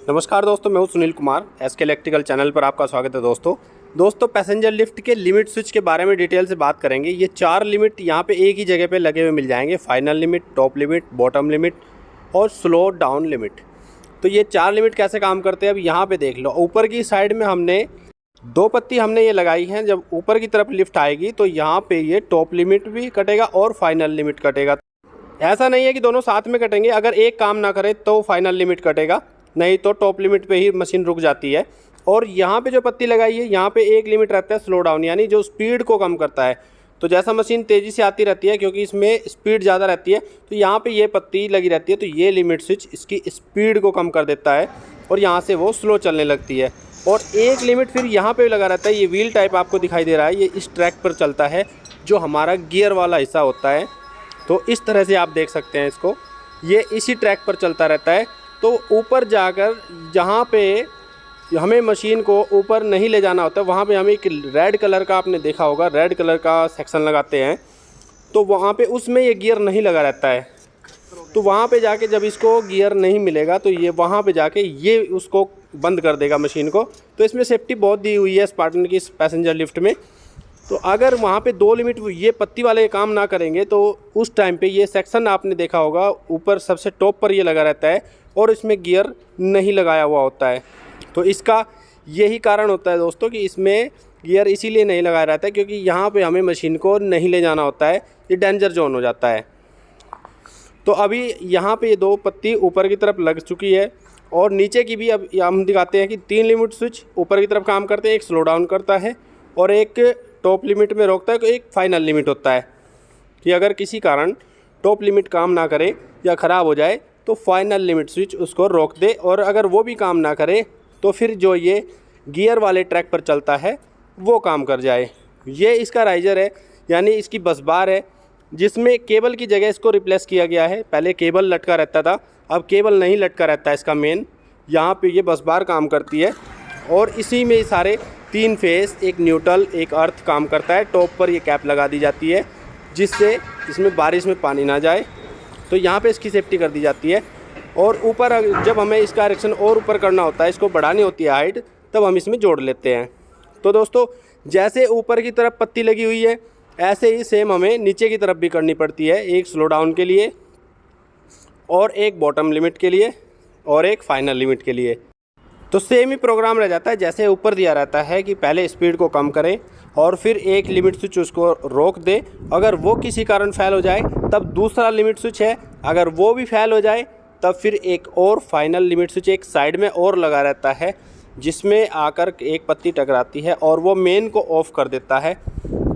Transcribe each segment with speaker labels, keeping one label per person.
Speaker 1: नमस्कार दोस्तों, मैं हूं Sunil Kumar. SK electrical channel पर आपका स्वागत है। दोस्तों पैसेंजर लिफ्ट के लिमिट स्विच के बारे में डिटेल से बात करेंगे। ये 4 लिमिट यहाँ पे एक ही जगह पे लगे हुए मिल जाएंगे। Final limit, top limit, bottom limit और स्लो डाउन लिमिट। तो ये 4 लिमिट कैसे काम करते हैं अब यहाँ पे देख लो। ऊपर की साइड में हमने 2 पत्ती हमने ये लगाई हैं। जब ऊपर की तरफ लिफ्ट आएगी तो यहाँ पे ये टॉप लिमिट भी कटेगा और फाइनल लिमिट कटेगा। ऐसा नहीं है कि दोनों साथ में कटेंगे। अगर एक काम ना करे तो फाइनल लिमिट कटेगा, नहीं तो टॉप लिमिट पे ही मशीन रुक जाती है। और यहाँ पे जो पत्ती लगाई है यहाँ पे एक लिमिट रहता है स्लो डाउन, यानी जो स्पीड को कम करता है। तो जैसा मशीन तेज़ी से आती रहती है, क्योंकि इसमें स्पीड ज़्यादा रहती है, तो यहाँ पे ये पत्ती लगी रहती है। तो ये लिमिट स्विच इसकी स्पीड को कम कर देता है और यहाँ से वो स्लो चलने लगती है। और एक लिमिट फिर यहाँ पे लगा रहता है। ये व्हील टाइप आपको दिखाई दे रहा है, ये इस ट्रैक पर चलता है जो हमारा गियर वाला हिस्सा होता है। तो इस तरह से आप देख सकते हैं इसको, ये इसी ट्रैक पर चलता रहता है। तो ऊपर जाकर जहाँ पे हमें मशीन को ऊपर नहीं ले जाना होता, वहाँ पे हमें एक रेड कलर का, आपने देखा होगा, रेड कलर का सेक्शन लगाते हैं। तो वहाँ पे उसमें ये गियर नहीं लगा रहता है। तो वहाँ पे जाके जब इसको गियर नहीं मिलेगा तो ये वहाँ पे जाके ये उसको बंद कर देगा मशीन को। तो इसमें सेफ्टी बहुत दी हुई है स्पार्टन की इस पैसेंजर लिफ्ट में। तो अगर वहाँ पे 2 लिमिट ये पत्ती वाले काम ना करेंगे तो उस टाइम पे ये सेक्शन आपने देखा होगा ऊपर सबसे टॉप पर ये लगा रहता है और इसमें गियर नहीं लगाया हुआ होता है। तो इसका यही कारण होता है दोस्तों कि इसमें गियर इसीलिए नहीं लगाया रहता है, क्योंकि यहाँ पे हमें मशीन को नहीं ले जाना होता है, ये डेंजर जोन हो जाता है। तो अभी यहाँ पे ये 2 पत्ती ऊपर की तरफ लग चुकी है और नीचे की भी अब हम दिखाते हैं कि 3 लिमिट स्विच ऊपर की तरफ काम करते हैं। एक स्लो डाउन करता है और एक टॉप लिमिट में रोकता है, तो एक फाइनल लिमिट होता है कि अगर किसी कारण टॉप लिमिट काम ना करे या ख़राब हो जाए तो फाइनल लिमिट स्विच उसको रोक दे। और अगर वो भी काम ना करे तो फिर जो ये गियर वाले ट्रैक पर चलता है वो काम कर जाए। ये इसका राइजर है, यानी इसकी बस बार है, जिसमें केबल की जगह इसको रिप्लेस किया गया है। पहले केबल लटका रहता था, अब केबल नहीं लटका रहता है इसका मेन। यहाँ पे ये बस बार काम करती है और इसी में सारे 3 फेस, एक न्यूट्रल, एक अर्थ काम करता है। टॉप पर ये कैप लगा दी जाती है जिससे इसमें बारिश में पानी ना जाए। तो यहाँ पे इसकी सेफ्टी कर दी जाती है। और ऊपर जब हमें इसका डायरेक्शन और ऊपर करना होता है, इसको बढ़ानी होती है हाइट, तब हम इसमें जोड़ लेते हैं। तो दोस्तों जैसे ऊपर की तरफ पत्ती लगी हुई है ऐसे ही सेम हमें नीचे की तरफ भी करनी पड़ती है। एक स्लो डाउन के लिए और एक बॉटम लिमिट के लिए और एक फाइनल लिमिट के लिए। तो सेम ही प्रोग्राम रह जाता है जैसे ऊपर दिया रहता है कि पहले स्पीड को कम करें और फिर एक लिमिट स्विच उसको रोक दे। अगर वो किसी कारण फेल हो जाए तब दूसरा लिमिट स्विच है, अगर वो भी फेल हो जाए तब फिर एक और फाइनल लिमिट स्विच एक साइड में और लगा रहता है, जिसमें आकर एक पत्ती टकराती है और वो मेन को ऑफ कर देता है।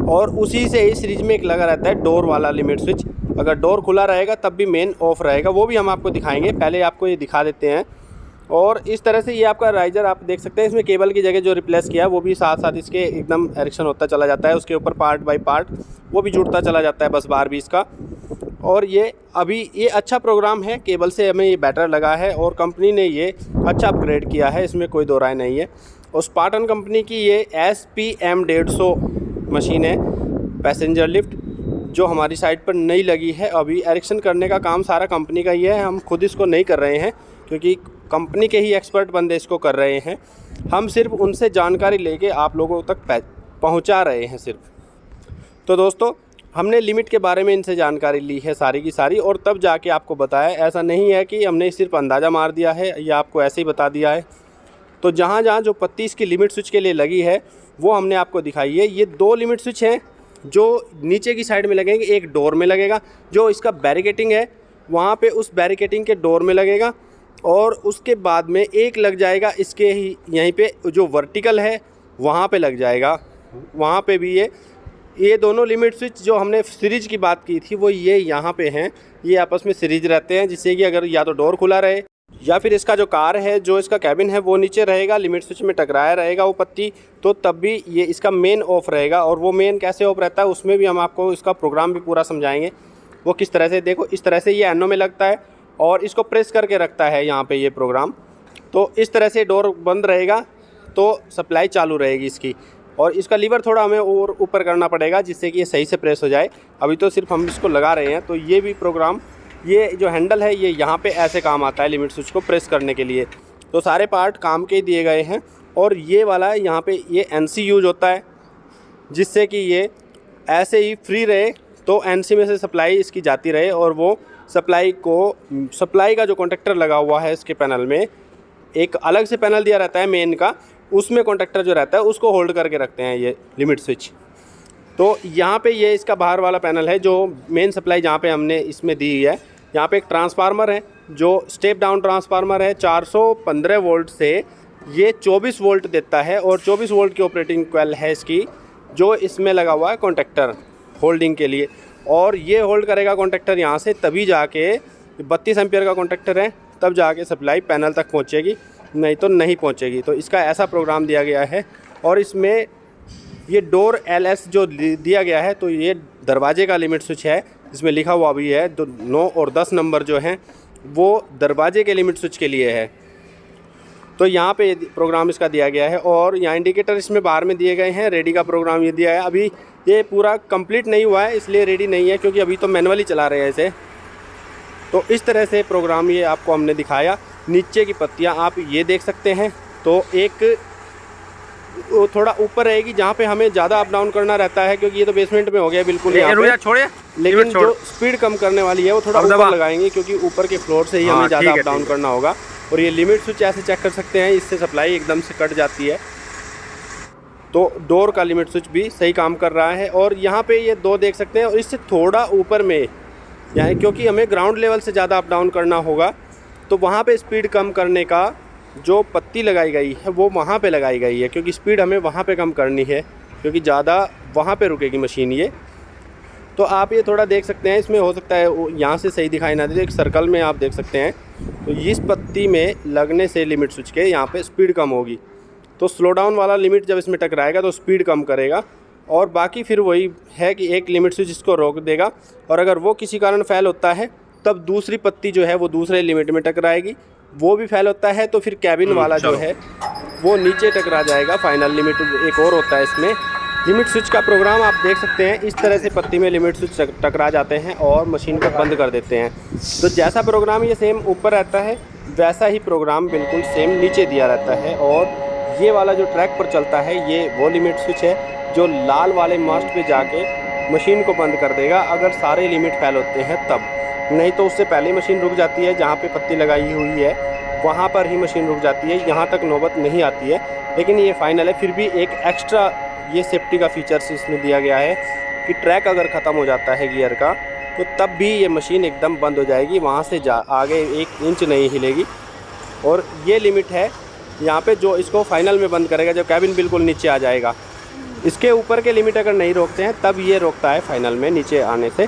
Speaker 1: और उसी से ही सीरीज में एक लगा रहता है डोर वाला लिमिट स्विच। अगर डोर खुला रहेगा तब भी मेन ऑफ रहेगा, वो भी हम आपको दिखाएंगे। पहले आपको ये दिखा देते हैं। और इस तरह से ये आपका राइजर आप देख सकते हैं, इसमें केबल की जगह जो रिप्लेस किया है वो भी साथ साथ इसके एकदम एरेक्शन होता चला जाता है। उसके ऊपर पार्ट बाय पार्ट वो भी जुड़ता चला जाता है, बस बार भी इसका। और ये अभी ये अच्छा प्रोग्राम है, केबल से हमें ये बेटर लगा है और कंपनी ने ये अच्छा अपग्रेड किया है, इसमें कोई दो राय नहीं है। और स्पार्टन कंपनी की ये SPM 150 मशीन है पैसेंजर लिफ्ट, जो हमारी साइट पर नई लगी है। अभी एरेक्शन करने का काम सारा कंपनी का ही है, हम खुद इसको नहीं कर रहे हैं, क्योंकि कंपनी के ही एक्सपर्ट बंदे इसको कर रहे हैं। हम सिर्फ उनसे जानकारी लेके आप लोगों तक पहुंचा रहे हैं सिर्फ। तो दोस्तों हमने लिमिट के बारे में इनसे जानकारी ली है सारी की सारी, और तब जाके आपको बताया। ऐसा नहीं है कि हमने सिर्फ अंदाज़ा मार दिया है या आपको ऐसे ही बता दिया है। तो जहाँ जहाँ जो पत्ती इसकी लिमिट स्विच के लिए लगी है वो हमने आपको दिखाई है। ये 2 लिमिट स्विच हैं जो नीचे की साइड में लगेंगे। एक डोर में लगेगा, जो इसका बैरिकेटिंग है वहाँ पे उस बैरिकेटिंग के डोर में लगेगा। और उसके बाद में एक लग जाएगा इसके ही यहीं पे जो वर्टिकल है वहाँ पे लग जाएगा, वहाँ पे भी ये दोनों लिमिट स्विच जो हमने सीरीज की बात की थी वो ये यहाँ पे हैं। ये आपस में सीरीज रहते हैं, जिससे कि अगर या तो डोर खुला रहे या फिर इसका जो कार है, जो इसका कैबिन है वो नीचे रहेगा, लिमिट स्विच में टकराया रहेगा वो पत्ती, तो तब भी ये इसका मेन ऑफ रहेगा। और वो मेन कैसे ऑफ रहता है उसमें भी हम आपको इसका प्रोग्राम भी पूरा समझाएंगे, वो किस तरह से। देखो इस तरह से ये एनो में लगता है और इसको प्रेस करके रखता है यहाँ पे ये प्रोग्राम। तो इस तरह से डोर बंद रहेगा तो सप्लाई चालू रहेगी इसकी। और इसका लीवर थोड़ा हमें और ऊपर करना पड़ेगा जिससे कि ये सही से प्रेस हो जाए। अभी तो सिर्फ हम इसको लगा रहे हैं। तो ये भी प्रोग्राम, ये जो हैंडल है ये यहाँ पे ऐसे काम आता है लिमिट स्विच को प्रेस करने के लिए। तो सारे पार्ट काम के ही दिए गए हैं। और ये वाला यहाँ पे ये NC यूज होता है, जिससे कि ये ऐसे ही फ्री रहे, तो NC में से सप्लाई इसकी जाती रहे और वो सप्लाई का जो कॉन्टेक्टर लगा हुआ है इसके पैनल में, एक अलग से पैनल दिया रहता है मेन का, उसमें कॉन्टेक्टर जो रहता है उसको होल्ड करके रखते हैं ये लिमिट स्विच। तो यहाँ पे ये इसका बाहर वाला पैनल है जो मेन सप्लाई जहाँ पे हमने इसमें दी है। यहाँ पे एक ट्रांसफार्मर है जो स्टेप डाउन ट्रांसफार्मर है, 415 वोल्ट से ये 24 वोल्ट देता है और 24 वोल्ट की ऑपरेटिंग कॉइल है इसकी, जो इसमें लगा हुआ है कॉन्टेक्टर होल्डिंग के लिए। और ये होल्ड करेगा कॉन्टेक्टर यहाँ से, तभी जाके 32 एम्पियर का कॉन्टेक्टर है, तब जाके सप्लाई पैनल तक पहुँचेगी, नहीं तो नहीं पहुँचेगी। तो इसका ऐसा प्रोग्राम दिया गया है। और इसमें ये डोर LS जो दिया गया है, तो ये दरवाजे का लिमिट स्विच है, इसमें लिखा हुआ भी है। तो 9 और 10 नंबर जो हैं वो दरवाजे के लिमिट स्विच के लिए है। तो यहाँ पे प्रोग्राम इसका दिया गया है। और यहाँ इंडिकेटर इसमें बाहर में दिए गए हैं, रेडी का प्रोग्राम ये दिया है। अभी ये पूरा कंप्लीट नहीं हुआ है, इसलिए रेडी नहीं है, क्योंकि अभी तो मैनुअली चला रहे हैं इसे। तो इस तरह से प्रोग्राम ये आपको हमने दिखाया। नीचे की पत्तियाँ आप ये देख सकते हैं, तो एक थोड़ा ऊपर रहेगी जहाँ पे हमें ज़्यादा अप डाउन करना रहता है, क्योंकि ये तो बेसमेंट में हो गया बिल्कुल यहाँ पे। लेकिन जो स्पीड कम करने वाली है वो थोड़ा ऊपर लगाएंगे, क्योंकि ऊपर के फ्लोर से ही हमें ज़्यादा अप डाउन करना होगा। और ये लिमिट स्विच ऐसे चेक कर सकते हैं, इससे सप्लाई एकदम से कट जाती है। तो डोर का लिमिट स्विच भी सही काम कर रहा है। और यहाँ पे ये 2 देख सकते हैं, और इससे थोड़ा ऊपर में यहाँ, क्योंकि हमें ग्राउंड लेवल से ज़्यादा अप डाउन करना होगा, तो वहाँ पे स्पीड कम करने का जो पत्ती लगाई गई है वो वहाँ पे लगाई गई है, क्योंकि स्पीड हमें वहाँ पे कम करनी है, क्योंकि ज़्यादा वहाँ पे रुकेगी मशीन ये। तो आप ये थोड़ा देख सकते हैं, इसमें हो सकता है यहाँ से सही दिखाई ना दे, एक सर्कल में आप देख सकते हैं। तो इस पत्ती में लगने से लिमिट स्विच के यहाँ पे स्पीड कम होगी, तो स्लो डाउन वाला लिमिट जब इसमें टकराएगा तो स्पीड कम करेगा। और बाकी फिर वही है कि एक लिमिट स्विच इसको रोक देगा, और अगर वो किसी कारण फेल होता है तब दूसरी पत्ती जो है वो दूसरे लिमिट में टकराएगी। वो भी फेल होता है तो फिर कैबिन वाला जो है वो नीचे टकरा जाएगा। फाइनल लिमिट एक और होता है इसमें। लिमिट स्विच का प्रोग्राम आप देख सकते हैं, इस तरह से पत्ती में लिमिट स्विच टकरा जाते हैं और मशीन को बंद कर देते हैं। तो जैसा प्रोग्राम ये सेम ऊपर रहता है, वैसा ही प्रोग्राम बिल्कुल सेम नीचे दिया रहता है। और ये वाला जो ट्रैक पर चलता है ये वो लिमिट स्विच है जो लाल वाले मास्ट पे जाके मशीन को बंद कर देगा, अगर सारे लिमिट फेल होते हैं तब। नहीं तो उससे पहले मशीन रुक जाती है, जहाँ पे पत्ती लगाई हुई है वहाँ पर ही मशीन रुक जाती है, यहाँ तक नौबत नहीं आती है। लेकिन ये फाइनल है। फिर भी एक एक्स्ट्रा ये सेफ्टी का फीचर्स इसमें दिया गया है कि ट्रैक अगर ख़त्म हो जाता है गियर का, तो तब भी ये मशीन एकदम बंद हो जाएगी, वहाँ से आगे 1 इंच नहीं हिलेगी। और ये लिमिट है यहाँ पे जो इसको फाइनल में बंद करेगा, जब कैबिन बिल्कुल नीचे आ जाएगा। इसके ऊपर के लिमिट अगर नहीं रोकते हैं तब ये रोकता है फाइनल में नीचे आने से।